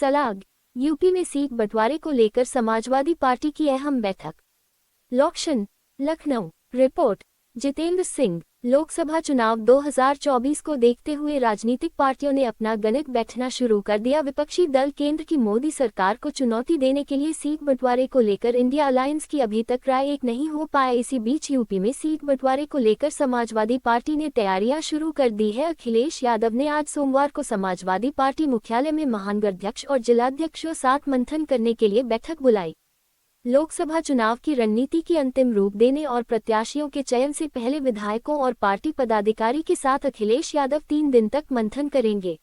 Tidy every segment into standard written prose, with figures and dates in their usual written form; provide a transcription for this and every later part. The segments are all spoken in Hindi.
सलाग। यूपी में सीट बंटवारे को लेकर समाजवादी पार्टी की अहम बैठक। लॉक्शन, लखनऊ। रिपोर्ट, जितेंद्र सिंह। लोकसभा चुनाव 2024 को देखते हुए राजनीतिक पार्टियों ने अपना गणित बैठना शुरू कर दिया। विपक्षी दल केंद्र की मोदी सरकार को चुनौती देने के लिए सीट बंटवारे को लेकर इंडिया अलायंस की अभी तक राय एक नहीं हो पाया। इसी बीच यूपी में सीट बंटवारे को लेकर समाजवादी पार्टी ने तैयारियां शुरू कर दी है। अखिलेश यादव ने आज सोमवार को समाजवादी पार्टी मुख्यालय में महानगराध्यक्ष और जिलाध्यक्षों साथ मंथन करने के लिए बैठक बुलाई। लोकसभा चुनाव की रणनीति की अंतिम रूप देने और प्रत्याशियों के चयन से पहले विधायकों और पार्टी पदाधिकारी के साथ अखिलेश यादव 3 दिन तक मंथन करेंगे।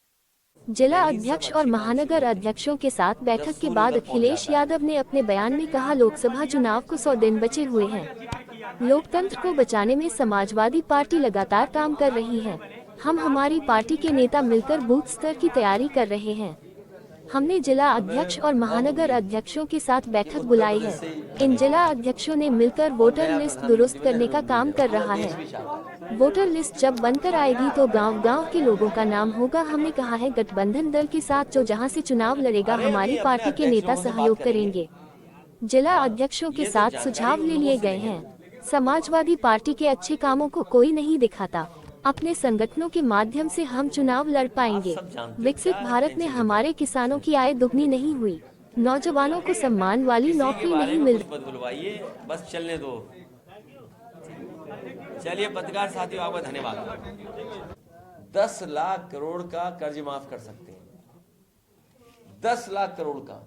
जिला अध्यक्ष और महानगर अध्यक्षों के साथ बैठक के बाद अखिलेश यादव ने अपने बयान में कहा, लोकसभा चुनाव को 100 दिन बचे हुए हैं। लोकतंत्र को बचाने में समाजवादी पार्टी लगातार काम कर रही है। हम हमारी पार्टी के नेता मिलकर बूथ स्तर की तैयारी कर रहे हैं। हमने जिला अध्यक्ष और महानगर अध्यक्षों के साथ बैठक बुलाई है। इन जिला अध्यक्षों ने मिलकर वोटर लिस्ट दुरुस्त करने का काम कर रहा है। वोटर लिस्ट जब बनकर आएगी तो गांव-गांव के लोगों का नाम होगा। हमने कहा है, गठबंधन दल के साथ जो जहां से चुनाव लड़ेगा हमारी पार्टी के नेता सहयोग करेंगे। जिला अध्यक्षों के साथ सुझाव ले लिए गए हैं। समाजवादी पार्टी के अच्छे कामों को कोई नहीं दिखाता। अपने संगठनों के माध्यम से हम चुनाव लड़ पाएंगे। विकसित भारत में हमारे किसानों की आय दुगनी नहीं हुई, नौजवानों को सम्मान वाली नौकरी नहीं मिल रही। बस चलने दो। चलिए पत्रकार साथियों, आपका धन्यवाद। 10 लाख करोड़ का कर्ज माफ कर सकते हैं, 10 लाख करोड़ का।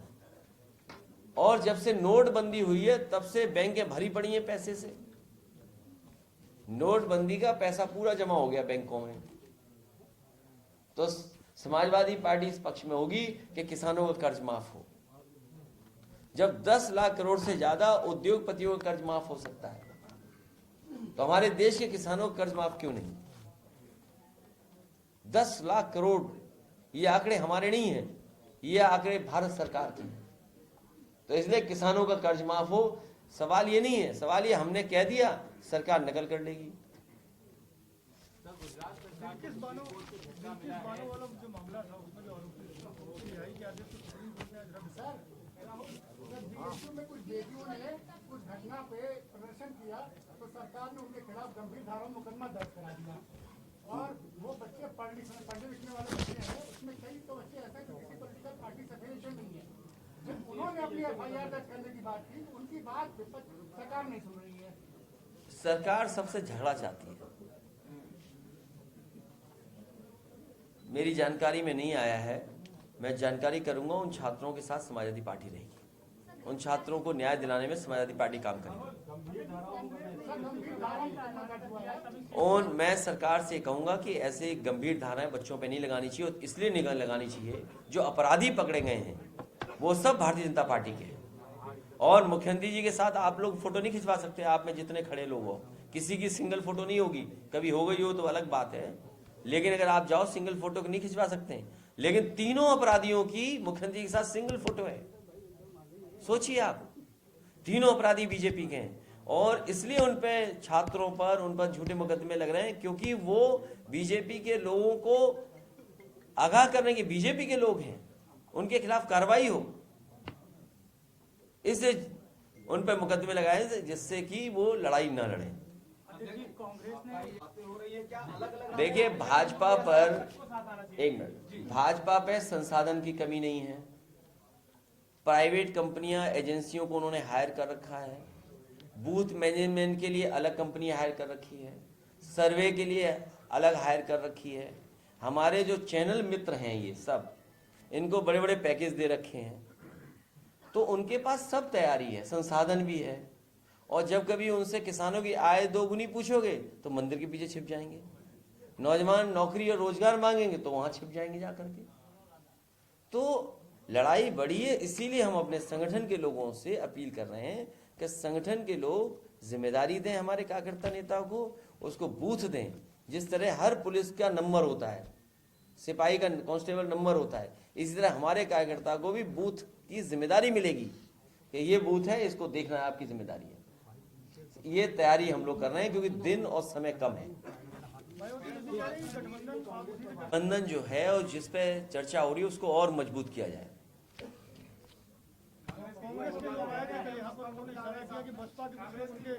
और जब से नोटबंदी हुई है तब से बैंकें भरी पड़ी हैं पैसे से। नोटबंदी का पैसा पूरा जमा हो गया बैंकों में। तो समाजवादी पार्टी इस पक्ष में होगी कि किसानों का कर्ज माफ हो। जब 10 लाख करोड़ से ज्यादा उद्योगपतियों का कर्ज माफ हो सकता है, तो हमारे देश के किसानों का कर्ज माफ क्यों नहीं? 10 लाख करोड़, ये आंकड़े हमारे नहीं हैं, ये आंकड़े भारत सरकार के हैं। तो इसलिए किसानों का कर्ज माफ हो। सवाल ये नहीं है, सवाल ये हमने कह दिया, सरकार नकल कर लेगी। में कुछ बेटियों ने कुछ घटना पे प्रदर्शन किया तो सरकार ने उनके खिलाफ गंभीर धारा में मुकदमा दर्ज करा दिया। और वो बच्चे पढ़ने लिखने वाले बच्चे हैं, उसमें कई तो बच्चे ऐसे जो किसी पॉलिटिकल पार्टी से एफिलिएशन नहीं है। जब उन्होंने अपनी FIR दर्ज करने की बात की, उनकी बात सरकार नहीं सुन रही है। सरकार सबसे झगड़ा चाहती है। मेरी जानकारी में नहीं आया है, मैं जानकारी करूंगा। उन छात्रों के साथ समाजवादी पार्टी रहेगी, उन छात्रों को न्याय दिलाने में समाजवादी पार्टी काम करेगी। और मैं सरकार से कहूंगा कि ऐसे गंभीर धाराएं बच्चों पे नहीं लगानी चाहिए, और इसलिए नहीं लगानी चाहिए जो अपराधी पकड़े गए हैं वो सब भारतीय जनता पार्टी के हैं। और मुख्यमंत्री जी के साथ आप लोग फोटो नहीं खिंचवा सकते। आप में जितने खड़े लोग हो, किसी की सिंगल फोटो नहीं होगी। कभी हो गई हो तो अलग बात है, लेकिन अगर आप जाओ सिंगल फोटो नहीं खिंचवा सकते। लेकिन तीनों अपराधियों की मुख्यमंत्री के साथ सिंगल फोटो है। सोचिए आप, तीनों अपराधी बीजेपी के हैं, और इसलिए उन पे छात्रों पर, उन पर झूठे मुकदमे लग रहे हैं क्योंकि वो बीजेपी के लोगों को आगाह करने के बीजेपी के लोग हैं, उनके खिलाफ कार्रवाई हो, इससे उन पर मुकदमे लगाए जिससे कि वो लड़ाई ना लड़े। देखिए, भाजपा पर, एक मिनट, भाजपा पे संसाधन की कमी नहीं है। प्राइवेट कंपनियां, एजेंसियों को उन्होंने हायर कर रखा है। बूथ मैनेजमेंट के लिए अलग कंपनी हायर कर रखी है, सर्वे के लिए अलग हायर कर रखी है। हमारे जो चैनल मित्र हैं ये सब, इनको बड़े बड़े पैकेज दे रखे हैं। तो उनके पास सब तैयारी है, संसाधन भी है। और जब कभी उनसे किसानों की आय दोगुनी पूछोगे तो मंदिर के पीछे छिप जाएंगे। नौजवान नौकरी और रोजगार मांगेंगे तो वहां छिप जाएंगे जाकर के। तो लड़ाई बड़ी है। इसीलिए हम अपने संगठन के लोगों से अपील कर रहे हैं कि संगठन के लोग जिम्मेदारी दें, हमारे कार्यकर्ता नेता को उसको बूथ दें। जिस तरह हर पुलिस का नंबर होता है, सिपाही का, कांस्टेबल नंबर होता है, इसी तरह हमारे कार्यकर्ता को भी बूथ की जिम्मेदारी मिलेगी कि ये बूथ है, इसको देखना आपकी जिम्मेदारी है। ये तैयारी हम लोग कर रहे हैं क्योंकि दिन और समय कम है। गठबंधन जो है और जिस पे चर्चा हो रही है उसको और मजबूत किया जाए। कांग्रेस के लोग आए थे यहाँ पर, उन्होंने इशारा किया कि बसपा के कुछ लोग उनके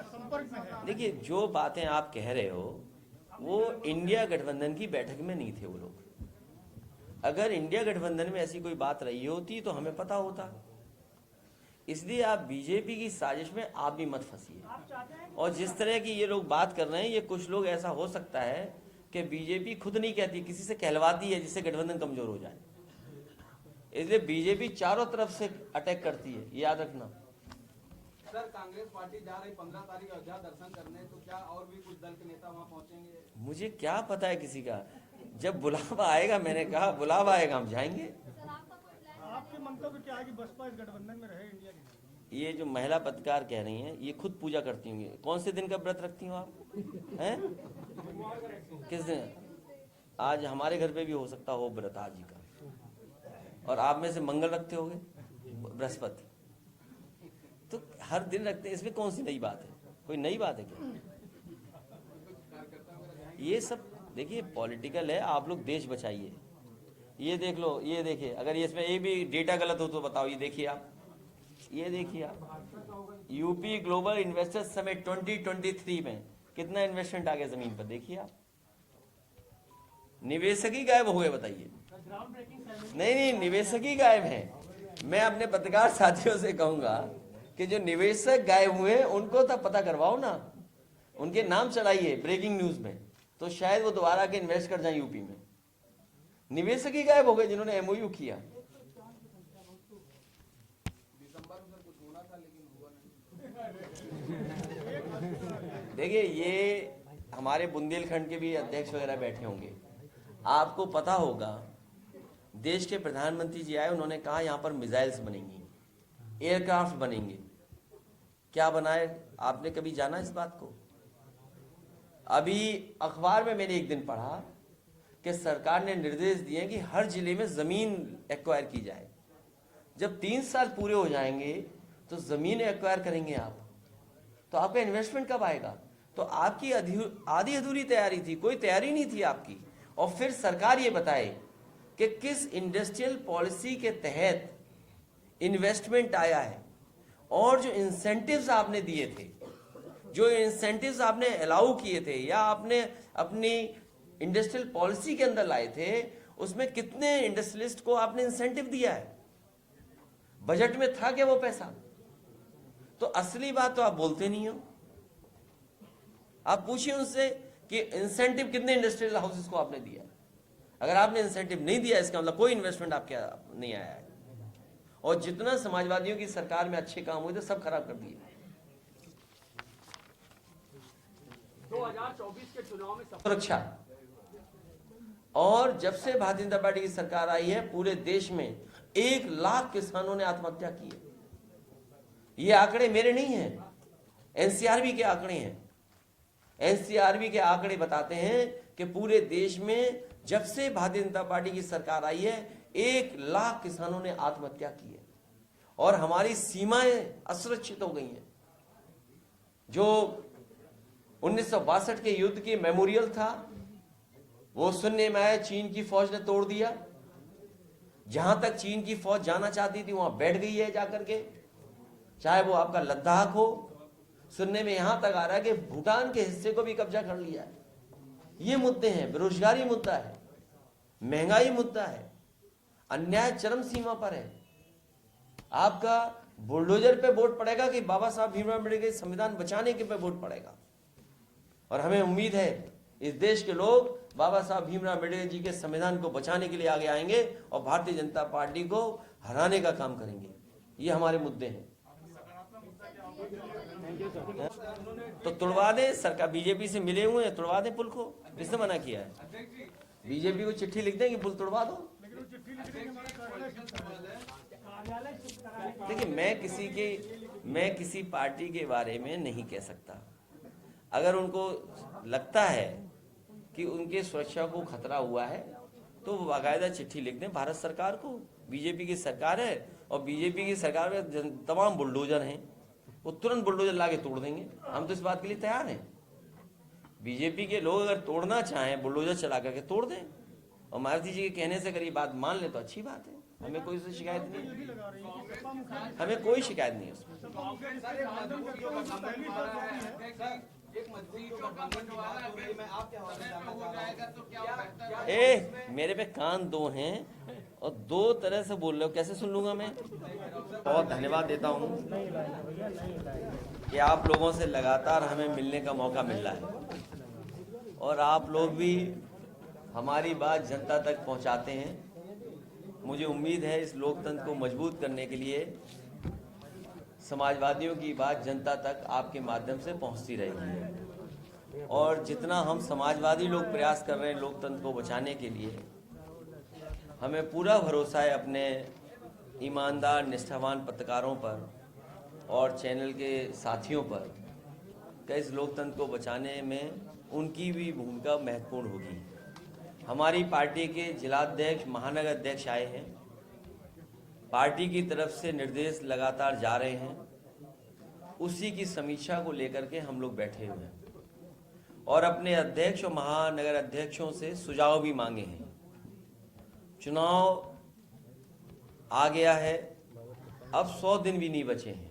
संपर्क में है। देखिए, जो बातें आप कह रहे हो वो इंडिया गठबंधन की बैठक में नहीं थे वो लोग। अगर इंडिया गठबंधन में ऐसी कोई बात रही होती तो हमें पता होता। इसलिए आप बीजेपी की साजिश में आप भी मत फंसिए। और जिस तरह की ये लोग बात कर रहे हैं, ये कुछ लोग ऐसा हो सकता है कि बीजेपी खुद नहीं कहती, किसी से कहलवाती है जिससे गठबंधन कमजोर हो जाए। इसलिए बीजेपी चारों तरफ से अटैक करती है, ये याद रखना। सर, कांग्रेस पार्टी जा रही 15 तारीख अयोध्या दर्शन करने, तो क्या और भी कुछ दल के नेता वहां पहुंचेंगे? मुझे क्या पता है किसी का, जब बुलावा आएगा, मैंने कहा बुलावा आएगा हम जाएंगे। आपके मंतव्य क्या है कि बसपा इस गठबंधन में रहे इंडिया की? ये जो महिला पत्रकार कह रही हैं, ये खुद पूजा करती होंगी। कौन से दिन का व्रत रखती हो आप हैं? किस दिन? आज हमारे घर पे भी हो सकता हो व्रत आज ही का। और आप में से मंगल रखते होगे, बृहस्पति, तो हर दिन रखते हैं। इसमें कौन सी नई बात है? कोई नई बात है क्या? ये सब देखिए पॉलिटिकल है। आप लोग देश बचाइए। ये देख लो, ये देखिए, अगर इसमें ये भी डेटा गलत हो तो बताओ। ये देखिए आप, ये देखिए आप, यूपी ग्लोबल इन्वेस्टर्स समिट 2023 में कितना इन्वेस्टमेंट आ गया जमीन पर, देखिए आप। निवेशक ही गायब हो गए, बताइए। नहीं, निवेशक ही गायब है। मैं अपने पत्रकार साथियों से कहूंगा कि जो निवेशक गायब हुए उनको तो पता करवाओ ना, उनके नाम चढ़ाइए ब्रेकिंग न्यूज में, तो शायद वो दोबारा के इन्वेस्ट कर जाए यूपी में। निवेशक ही गायब हो गए जिन्होंने एमओयू किया। दिसंबर में कुछ होना था लेकिन हुआ नहीं। देखिए, ये हमारे बुंदेलखंड के भी अध्यक्ष वगैरह बैठे होंगे। आपको पता होगा, देश के प्रधानमंत्री जी आए, उन्होंने कहा यहाँ पर मिसाइल्स बनेंगी, एयरक्राफ्ट बनेंगे। क्या बनाए? आपने कभी जाना इस बात को? अभी अखबार में मैंने एक दिन पढ़ा कि सरकार ने निर्देश दिए कि हर जिले में जमीन एक्वायर की जाए। जब 3 साल पूरे हो जाएंगे तो जमीन एक्वायर करेंगे आप, तो आपका इन्वेस्टमेंट कब आएगा? तो आपकी आधी अधूरी तैयारी थी, कोई तैयारी नहीं थी आपकी। और फिर सरकार ये बताए कि किस इंडस्ट्रियल पॉलिसी के तहत इन्वेस्टमेंट आया है, और जो इंसेंटिव्स आपने दिए थे, जो इंसेंटिव्स आपने अलाउ किए थे या आपने अपनी इंडस्ट्रियल पॉलिसी के अंदर लाए थे, उसमें कितने इंडस्ट्रियलिस्ट को आपने इंसेंटिव दिया है? बजट में था क्या वो पैसा? तो असली बात तो आप बोलते नहीं हो। आप पूछिए उनसे कि इंसेंटिव कितने इंडस्ट्रियल हाउसेस को आपने दिया। अगर आपने इंसेंटिव नहीं दिया, इसका मतलब कोई इन्वेस्टमेंट आपके नहीं आया है। और जितना समाजवादियों की सरकार में अच्छे काम हुए थे, सब खराब कर दिए। 2024 के चुनाव में सुरक्षा, और जब से भारतीय जनता पार्टी की सरकार आई है, पूरे देश में 1 लाख किसानों ने आत्महत्या की है। ये आंकड़े मेरे नहीं हैं, एनसीआरबी के आंकड़े हैं। एनसीआरबी के आंकड़े बताते हैं कि पूरे देश में जब से भारतीय जनता पार्टी की सरकार आई है, 1 लाख किसानों ने आत्महत्या की है। और हमारी सीमाएं असुरक्षित हो गई हैं। जो 1962 के युद्ध की मेमोरियल था, वो सुनने में आया चीन की फौज ने तोड़ दिया। जहां तक चीन की फौज जाना चाहती थी वहां बैठ गई है जाकर के, चाहे वो आपका लद्दाख हो। सुनने में यहां तक आ रहा है कि भूटान के हिस्से को भी कब्जा कर लिया है। ये मुद्दे हैं। बेरोजगारी मुद्दा है, महंगाई मुद्दा है, अन्याय चरम सीमा पर है। आपका बुलडोजर पे वोट पड़ेगा कि बाबा साहब भीमराव अम्बेडकर के संविधान बचाने के पे वोट पड़ेगा? और हमें उम्मीद है इस देश के लोग बाबा साहब भीमराव अम्बेडकर जी के संविधान को बचाने के लिए आगे आएंगे और भारतीय जनता पार्टी को हराने का काम करेंगे। ये हमारे मुद्दे हैं। तो तुड़वा दे सरकार। बीजेपी से मिले हुए हैं, तुड़वा दे पुल को। किसने मना किया है? बीजेपी को चिट्ठी लिख दें कि पुल तुड़वा दो। देखिए, मैं किसी पार्टी के बारे में नहीं कह सकता। अगर उनको लगता है कि उनके सुरक्षा को खतरा हुआ है तो वो बाकायदा चिट्ठी लिख दें भारत सरकार को। बीजेपी की सरकार है और बीजेपी की सरकार में तमाम बुलडोजर हैं, वो तुरंत बुलडोजर लाके तोड़ देंगे। हम तो इस बात के लिए तैयार हैं। बीजेपी के लोग अगर तोड़ना चाहें, बुलडोजर चला करके तोड़ दें। और मारुति जी के कहने से अगर ये बात मान ले तो अच्छी बात है। हमें कोई उससे शिकायत नहीं है, हमें कोई शिकायत नहीं है उसमें। एक मजबूत जो गठबंधन की बात हो रही, मैं आपके हवाले जानना चाह रहा हूं। ए मेरे पे कान दो हैं और दो तरह से बोल रहे हो, कैसे सुन लूंगा मैं? बहुत धन्यवाद देता हूँ कि आप लोगों से लगातार हमें मिलने का मौका मिल रहा है और आप लोग भी हमारी बात जनता तक पहुंचाते हैं। मुझे उम्मीद है इस लोकतंत्र को मजबूत करने के लिए समाजवादियों की बात जनता तक आपके माध्यम से पहुंचती रहेगी और जितना हम समाजवादी लोग प्रयास कर रहे हैं लोकतंत्र को बचाने के लिए, हमें पूरा भरोसा है अपने ईमानदार निष्ठावान पत्रकारों पर और चैनल के साथियों पर कि इस लोकतंत्र को बचाने में उनकी भी भूमिका महत्वपूर्ण होगी। हमारी पार्टी के जिलाध्यक्ष, महानगर अध्यक्ष आए हैं, पार्टी की तरफ से निर्देश लगातार जा रहे हैं, उसी की समीक्षा को लेकर के हम लोग बैठे हुए हैं और अपने अध्यक्ष और महानगर अध्यक्षों से सुझाव भी मांगे हैं। चुनाव आ गया है, अब 100 दिन भी नहीं बचे हैं,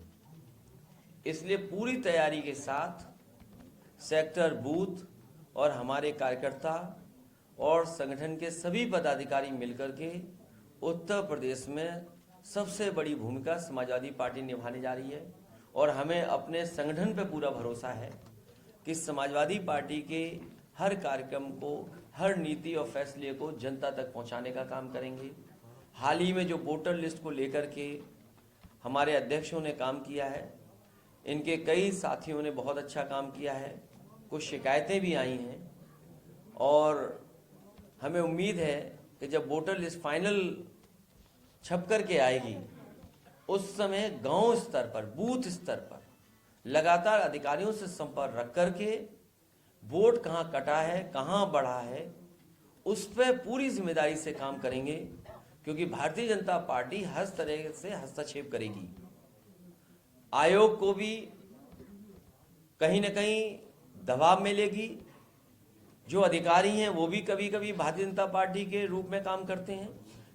इसलिए पूरी तैयारी के साथ सेक्टर, बूथ और हमारे कार्यकर्ता और संगठन के सभी पदाधिकारी मिलकर के उत्तर प्रदेश में सबसे बड़ी भूमिका समाजवादी पार्टी निभाने जा रही है और हमें अपने संगठन पर पूरा भरोसा है कि समाजवादी पार्टी के हर कार्यक्रम को, हर नीति और फैसले को जनता तक पहुंचाने का काम करेंगे। हाल ही में जो वोटर लिस्ट को लेकर के हमारे अध्यक्षों ने काम किया है, इनके कई साथियों ने बहुत अच्छा काम किया है, कुछ शिकायतें भी आई हैं और हमें उम्मीद है कि जब वोटर लिस्ट फाइनल छप कर के आएगी, उस समय गांव स्तर पर, बूथ स्तर पर लगातार अधिकारियों से संपर्क रख करके वोट कहां कटा है, कहां बढ़ा है, उस पर पूरी जिम्मेदारी से काम करेंगे, क्योंकि भारतीय जनता पार्टी हर तरह से हस्तक्षेप करेगी। आयोग को भी कहीं न कहीं दबाव में लेगी। जो अधिकारी हैं वो भी कभी कभी भारतीय जनता पार्टी के रूप में काम करते हैं,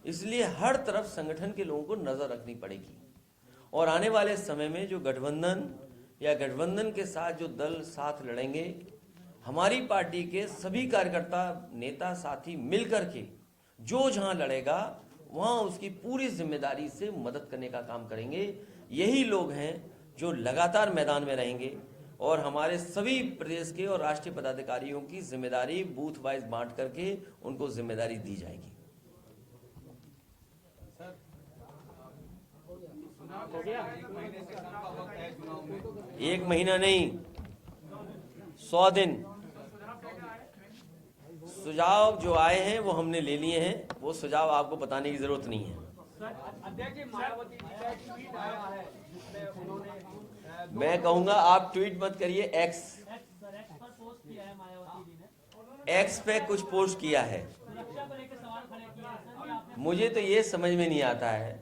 इसलिए हर तरफ संगठन के लोगों को नजर रखनी पड़ेगी और आने वाले समय में जो गठबंधन या गठबंधन के साथ जो दल साथ लड़ेंगे, हमारी पार्टी के सभी कार्यकर्ता, नेता, साथी मिलकर के जो जहां लड़ेगा वहां उसकी पूरी जिम्मेदारी से मदद करने का काम करेंगे। यही लोग हैं जो लगातार मैदान में रहेंगे और हमारे सभी प्रदेश के और राष्ट्रीय पदाधिकारियों की जिम्मेदारी बूथ वाइज बांट करके उनको जिम्मेदारी दी जाएगी। एक महीना नहीं, 100 दिन। सुझाव जो आए हैं वो हमने ले लिए हैं, वो सुझाव आपको बताने की जरूरत नहीं है। मैं कहूंगा आप ट्वीट मत करिए, एक्स पे कुछ पोस्ट किया है। मुझे तो ये समझ में नहीं आता है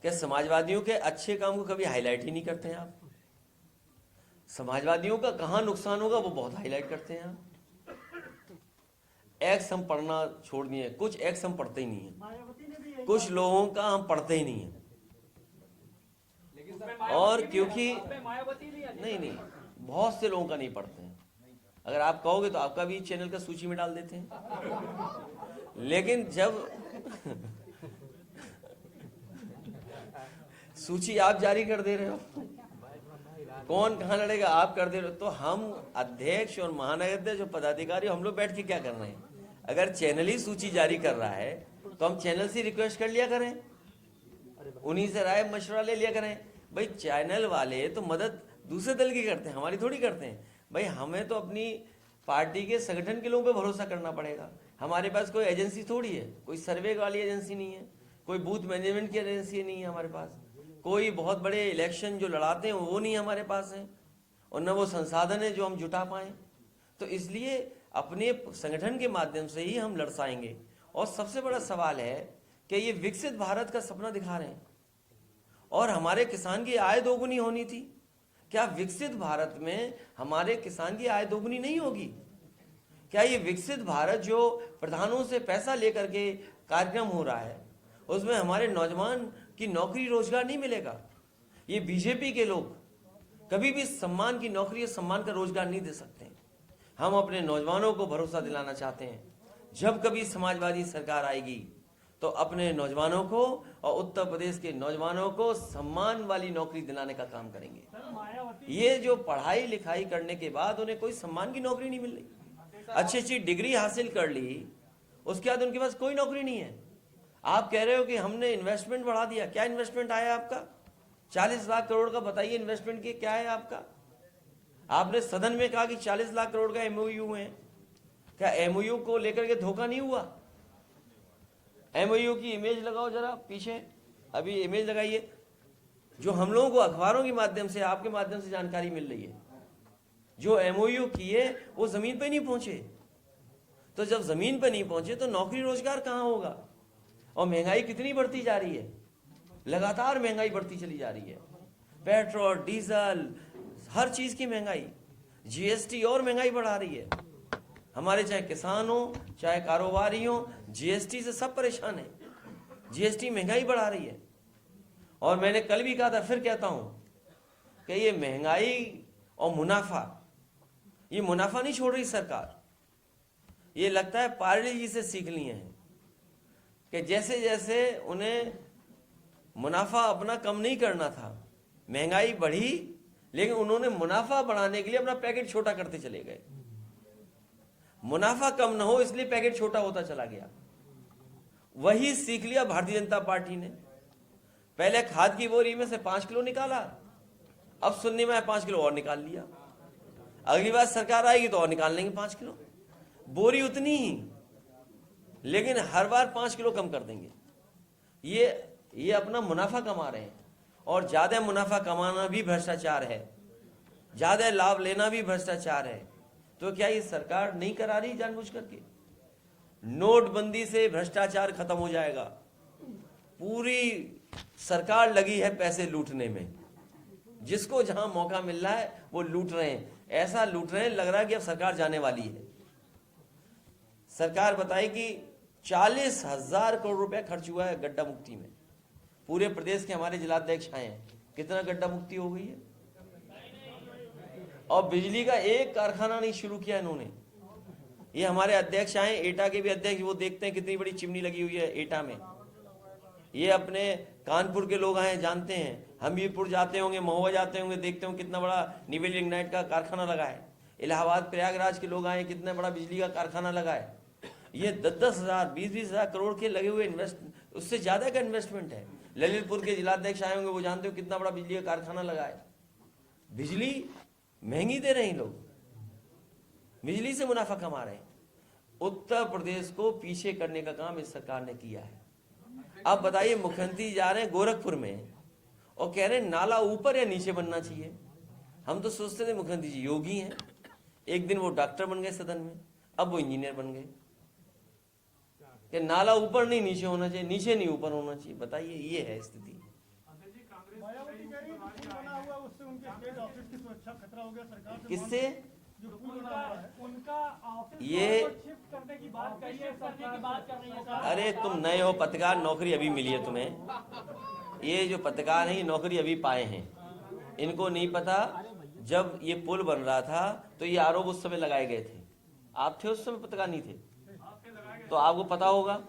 कि समाजवादियों के अच्छे काम को कभी हाईलाइट ही नहीं करते हैं आप। समाजवादियों का कहां नुकसान होगा वो बहुत हाईलाइट करते हैं आप। एक्स हम पढ़ना छोड़ दिए, कुछ एक्स हम पढ़ते ही नहीं है, कुछ लोगों का हम पढ़ते ही नहीं है। और क्योंकि नहीं, बहुत से लोगों का नहीं पढ़ते हैं। अगर आप कहोगे तो आपका भी चैनल का सूची में डाल देते हैं। लेकिन जब सूची आप जारी कर दे रहे हो, कौन कहां लड़ेगा आप कर दे रहे हो, तो हम अध्यक्ष और महानगर अध्यक्ष और पदाधिकारी हम लोग बैठ के क्या कर रहे हैं? अगर चैनल ही सूची जारी कर रहा है तो हम चैनल से रिक्वेस्ट कर लिया करें, उन्हीं से राय मशवरा ले लिया करें। भाई चैनल वाले तो मदद दूसरे दल की करते हैं, हमारी थोड़ी करते हैं। भाई हमें तो अपनी पार्टी के संगठन के लोगों पे भरोसा करना पड़ेगा। हमारे पास कोई एजेंसी थोड़ी है, कोई सर्वे वाली एजेंसी नहीं है, कोई बूथ मैनेजमेंट की एजेंसी नहीं है हमारे पास, कोई बहुत बड़े इलेक्शन जो लड़ाते हैं वो नहीं हमारे पास है, और न वो संसाधन है जो हम जुटा पाएं। तो इसलिए अपने संगठन के माध्यम से ही हम लड़साएंगे। और सबसे बड़ा सवाल है कि ये विकसित भारत का सपना दिखा रहे हैं और हमारे किसान की आय दोगुनी होनी थी। क्या विकसित भारत में हमारे किसान की आय दोगुनी नहीं होगी? क्या ये विकसित भारत जो प्रधानों से पैसा लेकर के कार्यक्रम हो रहा है, उसमें हमारे नौजवान की नौकरी रोजगार नहीं मिलेगा। ये बीजेपी के लोग कभी भी सम्मान की नौकरी या सम्मान का रोजगार नहीं दे सकते। हम अपने नौजवानों को भरोसा दिलाना चाहते हैं, जब कभी समाजवादी सरकार आएगी तो अपने नौजवानों को और उत्तर प्रदेश के नौजवानों को सम्मान वाली नौकरी दिलाने का काम करेंगे। ये जो पढ़ाई लिखाई करने के बाद उन्हें कोई सम्मान की नौकरी नहीं मिल रही, अच्छी अच्छी डिग्री हासिल कर ली, उसके बाद उनके पास कोई नौकरी नहीं है। आप कह रहे हो कि हमने इन्वेस्टमेंट बढ़ा दिया, क्या इन्वेस्टमेंट आया आपका? 40 लाख करोड़ का बताइए इन्वेस्टमेंट की क्या है आपका? आपने सदन में कहा कि 40 लाख करोड़ का एमओयू है, क्या एमओयू को लेकर के धोखा नहीं हुआ? एमओयू की इमेज लगाओ जरा पीछे, अभी इमेज लगाइए, जो हम लोगों को अखबारों के माध्यम से, आपके माध्यम से जानकारी मिल रही है। जो एमओयू किए वो जमीन पे नहीं पहुंचे, तो जब जमीन पे नहीं पहुंचे तो नौकरी रोजगार कहां होगा? और महंगाई कितनी बढ़ती जा रही है, लगातार महंगाई बढ़ती चली जा रही है। पेट्रोल, डीजल, हर चीज की महंगाई, जीएसटी और महंगाई बढ़ा रही है। हमारे चाहे किसान हो चाहे कारोबारी हो, जीएसटी से सब परेशान है। जीएसटी महंगाई बढ़ा रही है। और मैंने कल भी कहा था, फिर कहता हूं कि ये महंगाई और मुनाफा, ये मुनाफा नहीं छोड़ रही सरकार। ये लगता है पारडी जी से सीख लिए हैं कि जैसे जैसे उन्हें मुनाफा अपना कम नहीं करना था, महंगाई बढ़ी, लेकिन उन्होंने मुनाफा बढ़ाने के लिए अपना पैकेट छोटा करते चले गए। मुनाफा कम ना हो इसलिए पैकेट छोटा होता चला गया। वही सीख लिया भारतीय जनता पार्टी ने। पहले खाद की बोरी में से 5 किलो निकाला, अब सुनने में 5 किलो और निकाल लिया। अगली बार सरकार आएगी तो और निकाल लेंगे 5 किलो, बोरी उतनी ही, लेकिन हर बार 5 किलो कम कर देंगे। ये अपना मुनाफा कमा रहे हैं, और ज्यादा मुनाफा कमाना भी भ्रष्टाचार है, ज्यादा लाभ लेना भी भ्रष्टाचार है। तो क्या ये सरकार नहीं करा रही जानबूझ करके? नोटबंदी से भ्रष्टाचार खत्म हो जाएगा। पूरी सरकार लगी है पैसे लूटने में, जिसको जहां मौका मिल रहा है वो लूट रहे हैं। ऐसा लूट रहे हैं, लग रहा है कि अब सरकार जाने वाली है। सरकार बताई कि 40,000 करोड़ रुपए खर्च हुआ है गड्ढा मुक्ति में। पूरे प्रदेश के हमारे जिलाध्यक्ष आए हैं, कितना गड्ढा मुक्ति हो गई है। और बिजली का एक कारखाना नहीं शुरू किया इन्होंने। ये हमारे अध्यक्ष आए, एटा के भी अध्यक्ष, वो देखते हैं कितनी बड़ी चिमनी लगी हुई है एटा में। ये अपने कानपुर के लोग आए, जानते हैं, हमीरपुर जाते होंगे, महुआ जाते होंगे, देखते होंगे कितना बड़ा निवेल लिग्नाइट का कारखाना लगा है। इलाहाबाद प्रयागराज के लोग आए, कितना बड़ा बिजली का कारखाना लगा है। ये 10-10 हजार 20-20 हजार करोड़ के लगे हुए इन्वेस्ट, उससे ज्यादा का इन्वेस्टमेंट है। ललितपुर के जिलाध्यक्ष आए होंगे, वो जानते हो कितना बड़ा बिजली का कारखाना लगा है। बिजली महंगी दे रहे हैं लोग, बिजली से मुनाफा कमा रहे हैं। उत्तर प्रदेश को पीछे करने का काम इस सरकार ने किया है। अब बताइए, मुख्यमंत्री जा रहे हैं गोरखपुर में और कह रहे हैं नाला ऊपर या नीचे बनना चाहिए। हम तो सोचते थे मुख्यमंत्री जी योगी हैं, एक दिन वो डॉक्टर बन गए सदन में, अब वो इंजीनियर बन गए कि नाला ऊपर नहीं नीचे होना चाहिए, नीचे नहीं ऊपर होना चाहिए। बताइए, ये है स्थिति। किससे? ये अरे तुम नए हो पत्रकार, नौकरी अभी मिली है तुम्हें। ये जो पत्रकार हैं ये नौकरी अभी पाए हैं, इनको नहीं पता। जब ये पुल बन रहा था तो ये आरोप उस समय लगाए गए थे। आप थे उस समय, पत्रकार नहीं थे, तो आपको पता होगा।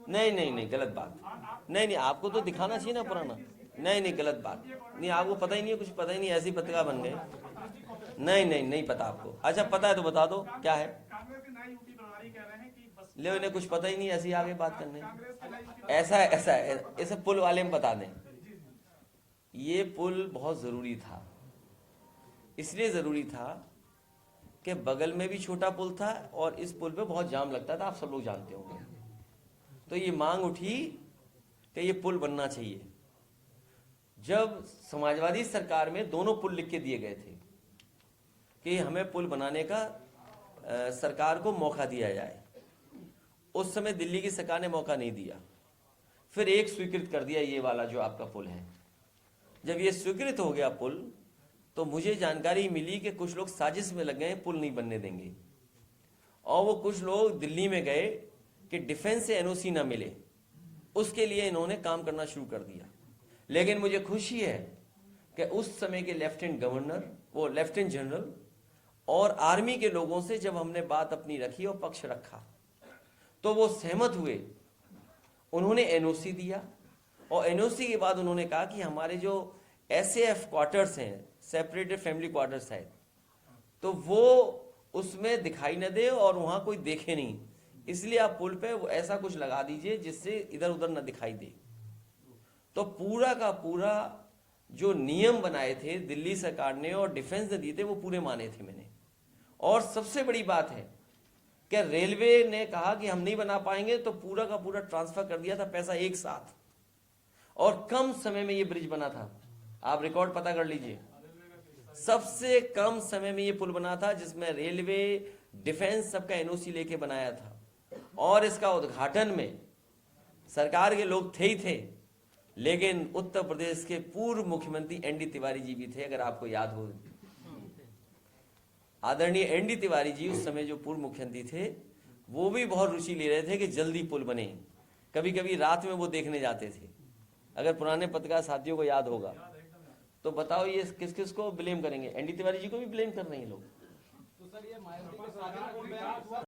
नहीं, गलत बात। नहीं, आपको तो दिखाना चाहिए ना पुराना। नहीं, गलत बात। नहीं, आपको पता ही नहीं है, कुछ पता ही नहीं, ऐसे ही पत्रकार बन गए। नहीं पता आपको। अच्छा पता है तो बता दो क्या है। ले इन्हें कुछ पता ही नहीं, ऐसे ही आगे बात करने। ऐसा है, ऐसे पुल वाले में बता दें। ये पुल बहुत जरूरी था, इसलिए जरूरी था कि बगल में भी छोटा पुल था और इस पुल पे बहुत जाम लगता था, आप सब लोग जानते होंगे। तो ये मांग उठी कि ये पुल बनना चाहिए। जब समाजवादी सरकार में दोनों पुल लिख के दिए गए थे कि हमें पुल बनाने का सरकार को मौका दिया जाए, उस समय दिल्ली की सरकार ने मौका नहीं दिया। फिर एक स्वीकृत कर दिया, ये वाला जो आपका पुल है। जब ये स्वीकृत हो गया पुल, तो मुझे जानकारी मिली कि कुछ लोग साजिश में लग गए, पुल नहीं बनने देंगे। और वो कुछ लोग दिल्ली में गए कि डिफेंस से एनओसी ना मिले, उसके लिए इन्होंने काम करना शुरू कर दिया। लेकिन मुझे खुशी है कि उस समय के लेफ्टिनेंट गवर्नर, वो लेफ्टिनेंट जनरल और आर्मी के लोगों से जब हमने बात अपनी रखी और पक्ष रखा तो वो सहमत हुए। उन्होंने एनओसी दिया और एनओसी के बाद उन्होंने कहा कि हमारे जो एसएएफ क्वार्टर्स हैं, सेपरेटेड फैमिली क्वार्टर्स है, तो वो उसमें दिखाई न दे और वहां कोई देखे नहीं, इसलिए आप पुल पे वो ऐसा कुछ लगा दीजिए जिससे इधर उधर न दिखाई दे। तो पूरा का पूरा जो नियम बनाए थे दिल्ली सरकार ने और डिफेंस ने दिए थे वो पूरे माने थे मैंने। और सबसे बड़ी बात है कि रेलवे ने कहा कि हम नहीं बना पाएंगे तो पूरा का पूरा ट्रांसफर कर दिया था पैसा एक साथ, और कम समय में ये ब्रिज बना था। आप रिकॉर्ड पता कर लीजिए, सबसे कम समय में ये पुल बना था जिसमें रेलवे, डिफेंस सबका एनओसी लेके बनाया था। और इसका उद्घाटन में सरकार के लोग थे ही थे, लेकिन उत्तर प्रदेश के पूर्व मुख्यमंत्री एनडी तिवारी जी भी थे, अगर आपको याद हो। आदरणीय एनडी तिवारी जी उस समय जो पूर्व मुख्यमंत्री थे वो भी बहुत रुचि ले रहे थे कि जल्दी पुल बने। कभी कभी रात में वो देखने जाते थे। अगर पुराने पत्रकार साथियों को याद होगा तो बताओ ये किस किस को ब्लेम करेंगे? एनडी तिवारी जी को भी ब्लेम कर रहे हैं लोग। तो सर ये मायावती के साथ